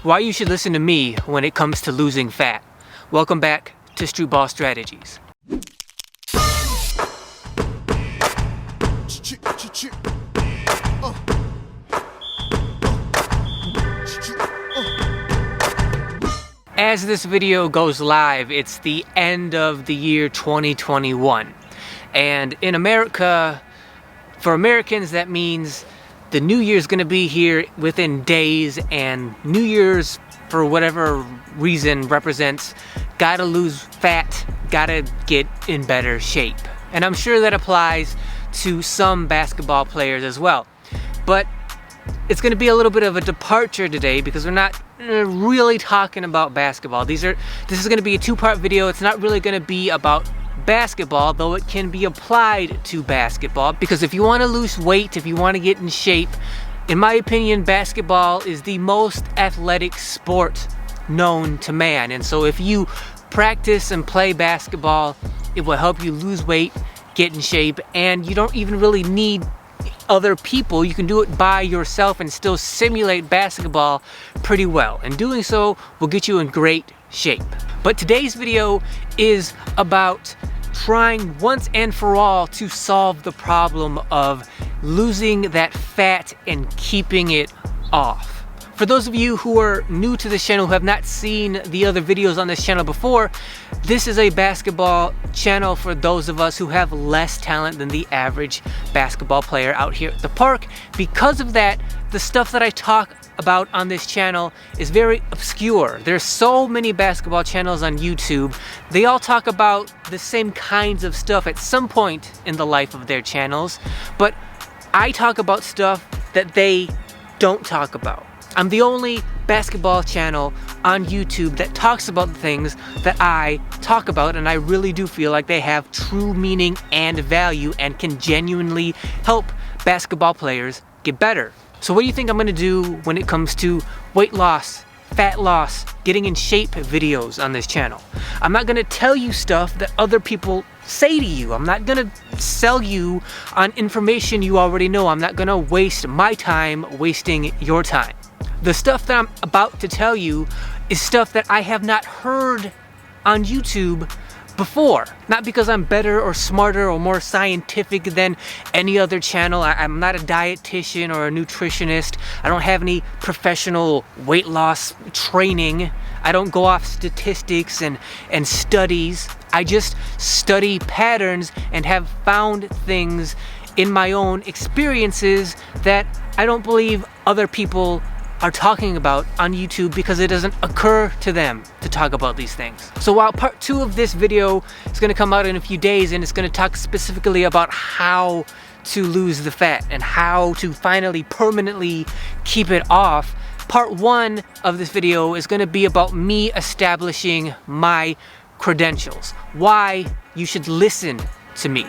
Why you should listen to me when it comes to losing fat. Welcome back to Streetball Strategies. As this video goes live, it's the end of the year 2021. And in America, for Americans, that means the New Year's gonna be here within days, and New Year's, for whatever reason, represents gotta lose fat, gotta get in better shape. And I'm sure that applies to some basketball players as well. But it's gonna be a little bit of a departure today because we're not really talking about basketball. This is gonna be a two-part video. It's not really gonna be about basketball, though it can be applied to basketball, because if you want to lose weight, if you want to get in shape, in my opinion, basketball is the most athletic sport known to man. And so if you practice and play basketball, it will help you lose weight, get in shape, and you don't even really need other people. You can do it by yourself and still simulate basketball pretty well, and doing so will get you in great shape. But today's video is about trying once and for all to solve the problem of losing that fat and keeping it off. For those of you who are new to this channel, who have not seen the other videos on this channel before, this is a basketball channel for those of us who have less talent than the average basketball player out here at the park. Because of that, the stuff that I talk about on this channel is very obscure. There's so many basketball channels on YouTube. They all talk about the same kinds of stuff at some point in the life of their channels, but I talk about stuff that they don't talk about. I'm the only basketball channel on YouTube that talks about the things that I talk about, and I really do feel like they have true meaning and value and can genuinely help basketball players get better. So what do you think I'm gonna do when it comes to weight loss, fat loss, getting in shape videos on this channel? I'm not gonna tell you stuff that other people say to you. I'm not gonna sell you on information you already know. I'm not gonna waste my time wasting your time. The stuff that I'm about to tell you is stuff that I have not heard on YouTube before. Not because I'm better or smarter or more scientific than any other channel. I'm not a dietitian or a nutritionist. I don't have any professional weight loss training. I don't go off statistics and studies. I just study patterns and have found things in my own experiences that I don't believe other people are talking about on YouTube because it doesn't occur to them to talk about these things. So while part 2 of this video is gonna come out in a few days, and it's gonna talk specifically about how to lose the fat and how to finally permanently keep it off, part 1 of this video is gonna be about me establishing my credentials, why you should listen to me.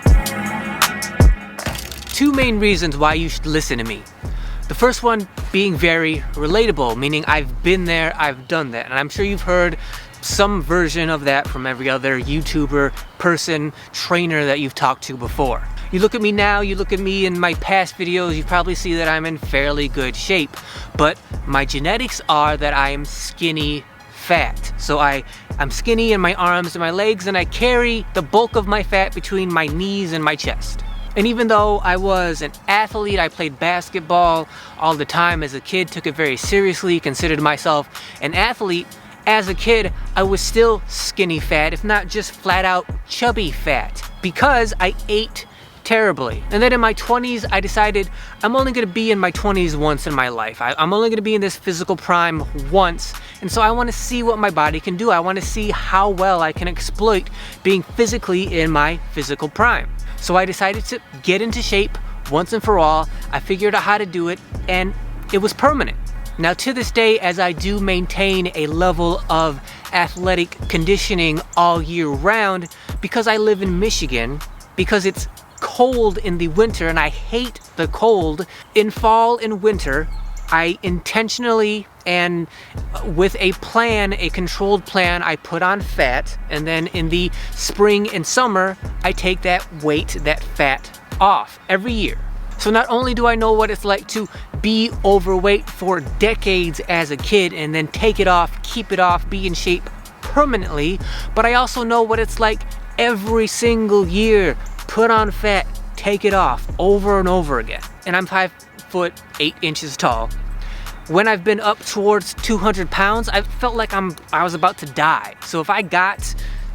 2 main reasons why you should listen to me. The first one being very relatable, meaning I've been there, I've done that. And I'm sure you've heard some version of that from every other YouTuber, person, trainer that you've talked to before. You look at me now, you look at me in my past videos, you probably see that I'm in fairly good shape. But my genetics are that I am skinny fat. So I'm skinny in my arms and my legs, and I carry the bulk of my fat between my knees and my chest. And even though I was an athlete, I played basketball all the time as a kid, took it very seriously, considered myself an athlete, as a kid, I was still skinny fat, if not just flat out chubby fat, because I ate terribly. And then in my 20s, I decided I'm only gonna be in my 20s once in my life. I'm only gonna be in this physical prime once. And so I wanna see what my body can do. I wanna see how well I can exploit being physically in my physical prime. So I decided to get into shape once and for all. I figured out how to do it, and it was permanent. Now to this day, as I do maintain a level of athletic conditioning all year round, because I live in Michigan, because it's cold in the winter and I hate the cold, in fall and winter, I intentionally and with a plan, a controlled plan, I put on fat, and then in the spring and summer, I take that weight, that fat off every year. So not only do I know what it's like to be overweight for decades as a kid and then take it off, keep it off, be in shape permanently, but I also know what it's like every single year, put on fat, take it off over and over again. And I'm 5'8" tall. When I've been up towards 200 pounds, I felt like I was about to die. So if I got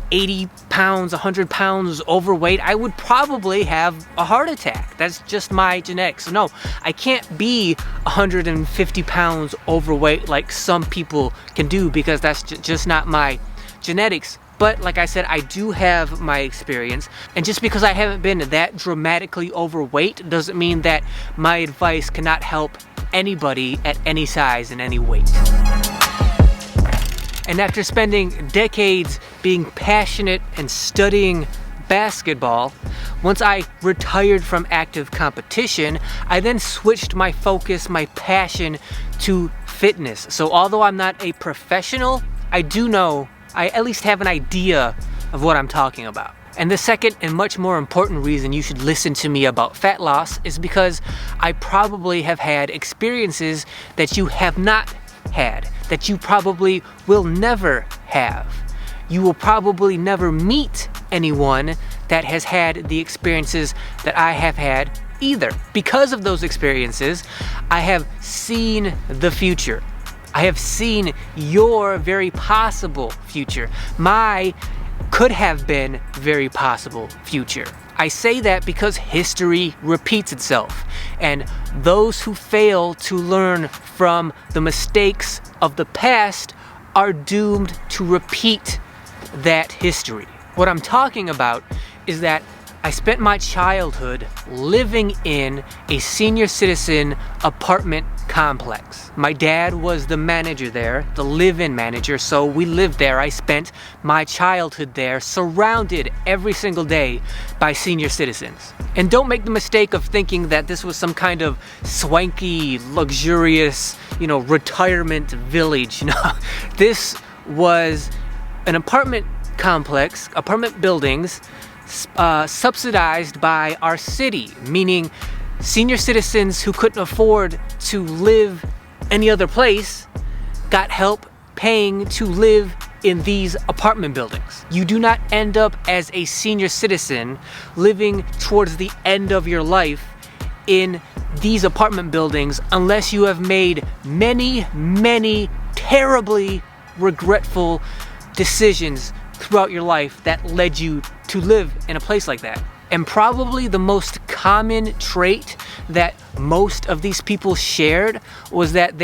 80 pounds, 100 pounds overweight, I would probably have a heart attack. That's just my genetics. So no, I can't be 150 pounds overweight like some people can do, because that's just not my genetics. But like I said, I do have my experience, and just because I haven't been that dramatically overweight doesn't mean that my advice cannot help anybody at any size and any weight. And after spending decades being passionate and studying basketball, once I retired from active competition, I then switched my focus, my passion, to fitness. So although I'm not a professional, I do know, I at least have an idea of what I'm talking about. And the second and much more important reason you should listen to me about fat loss is because I probably have had experiences that you have not had, that you probably will never have. You will probably never meet anyone that has had the experiences that I have had either. Because of those experiences, I have seen the future. I have seen your very possible future. My could have been very possible future. I say that because history repeats itself, and those who fail to learn from the mistakes of the past are doomed to repeat that history. What I'm talking about is that I spent my childhood living in a senior citizen apartment complex. My dad was the manager there, the live-in manager, so we lived there. I spent my childhood there, surrounded every single day by senior citizens. And don't make the mistake of thinking that this was some kind of swanky, luxurious, retirement village. This was an apartment complex, apartment buildings, subsidized by our city, meaning senior citizens who couldn't afford to live any other place got help paying to live in these apartment buildings. You do not end up as a senior citizen living towards the end of your life in these apartment buildings unless you have made many, many terribly regretful decisions throughout your life that led you to live in a place like that. And probably the most common trait that most of these people shared was that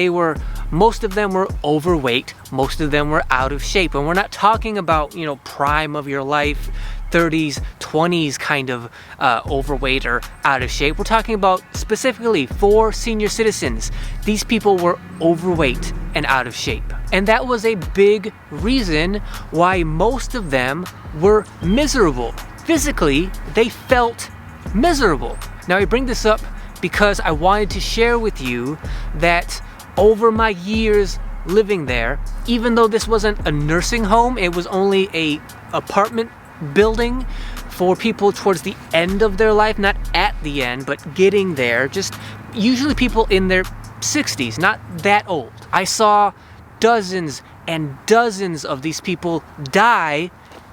most of them were overweight, most of them were out of shape. And we're not talking about, prime of your life, 30s, 20s kind of overweight or out of shape. We're talking about specifically for senior citizens. These people were overweight and out of shape. And that was a big reason why most of them were miserable. Physically, they felt miserable. Now I bring this up because I wanted to share with you that over my years living there, even though this wasn't a nursing home, it was only a apartment building for people towards the end of their life, not at the end, but getting there, just usually people in their 60s, not that old. I saw dozens and dozens of these people die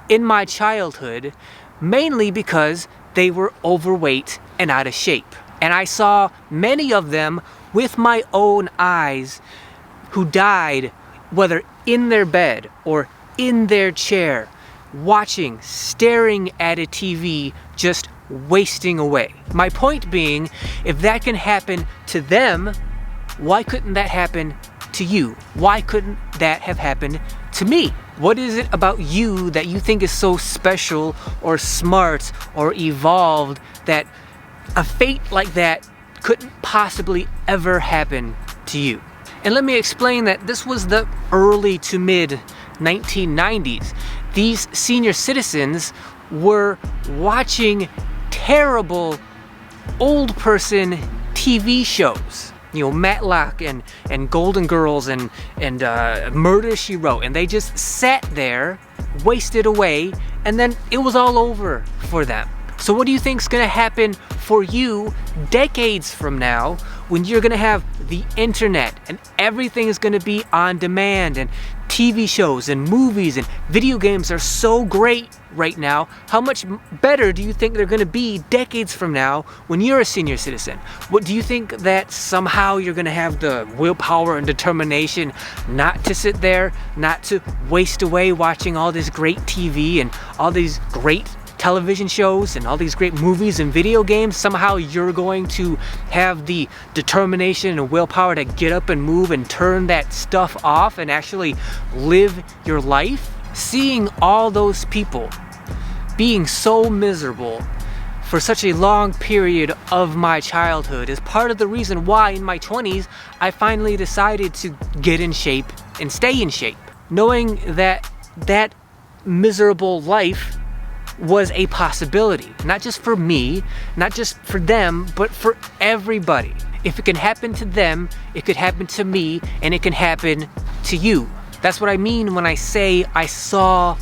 in my childhood, mainly because they were overweight and out of shape. And I saw many of them with my own eyes who died, whether in their bed or in their chair, watching, staring at a TV, just wasting away. My point being, if that can happen to them, why couldn't that happen to you? Why couldn't that have happened to me? What is it about you that you think is so special or smart or evolved that a fate like that couldn't possibly ever happen to you? And let me explain that this was the early to mid 1990s. These senior citizens were watching terrible old person TV shows. Matlock and Golden Girls and Murder, She Wrote. And they just sat there, wasted away, and then it was all over for them. So what do you think is going to happen for you decades from now when you're going to have the internet and everything is going to be on demand, and TV shows and movies and video games are so great right now? How much better do you think they're going to be decades from now when you're a senior citizen? What do you think that somehow you're going to have the willpower and determination not to sit there, not to waste away watching all this great TV and all these great television shows and all these great movies and video games? Somehow you're going to have the determination and willpower to get up and move and turn that stuff off and actually live your life? Seeing all those people being so miserable for such a long period of my childhood is part of the reason why in my 20s I finally decided to get in shape and stay in shape, knowing that that miserable life was a possibility, not just for me, not just for them, but for everybody. If it can happen to them, it could happen to me, and it can happen to you. That's what I mean when I say I saw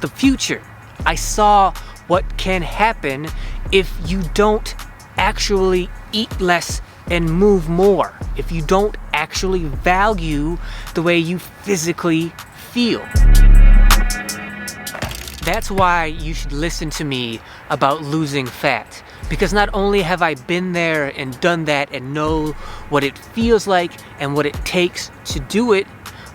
the future. I saw what can happen if you don't actually eat less and move more, if you don't actually value the way you physically feel. That's why you should listen to me about losing fat, because not only have I been there and done that and know what it feels like and what it takes to do it,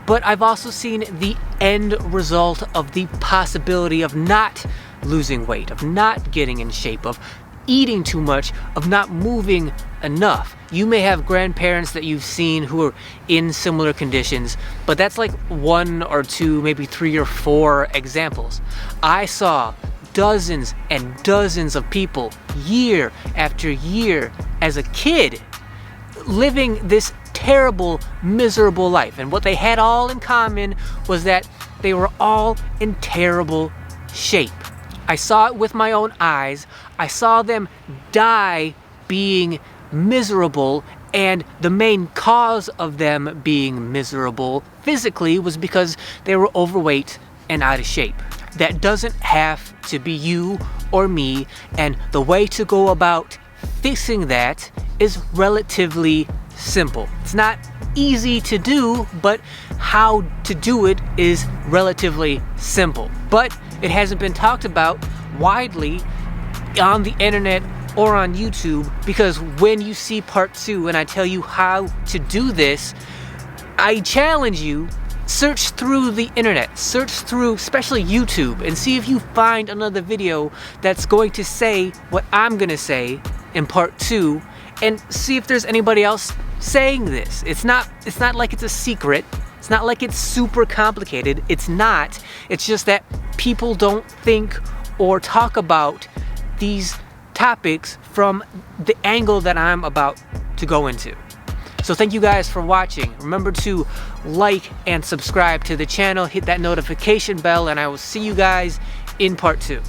but I've also seen the end result of the possibility of not losing weight, of not getting in shape, of eating too much, of not moving enough. You may have grandparents that you've seen who are in similar conditions, but that's like 1 or 2, maybe 3 or 4 examples. I saw dozens and dozens of people year after year as a kid living this terrible, miserable life. And what they had all in common was that they were all in terrible shape. I saw it with my own eyes. I saw them die being miserable, and the main cause of them being miserable physically was because they were overweight and out of shape. That doesn't have to be you or me, and the way to go about fixing that is relatively simple. It's not easy to do, but how to do it is relatively simple. But it hasn't been talked about widely on the internet or on YouTube, because when you see part 2 and I tell you how to do this, I challenge you, search through the internet, search through especially YouTube, and see if you find another video that's going to say what I'm gonna say in part 2, and see if there's anybody else saying this. It's not like it's a secret. It's not like it's super complicated. It's not. It's just that people don't think or talk about these topics from the angle that I'm about to go into. So thank you guys for watching. Remember to like and subscribe to the channel, hit that notification bell, and I will see you guys in part 2.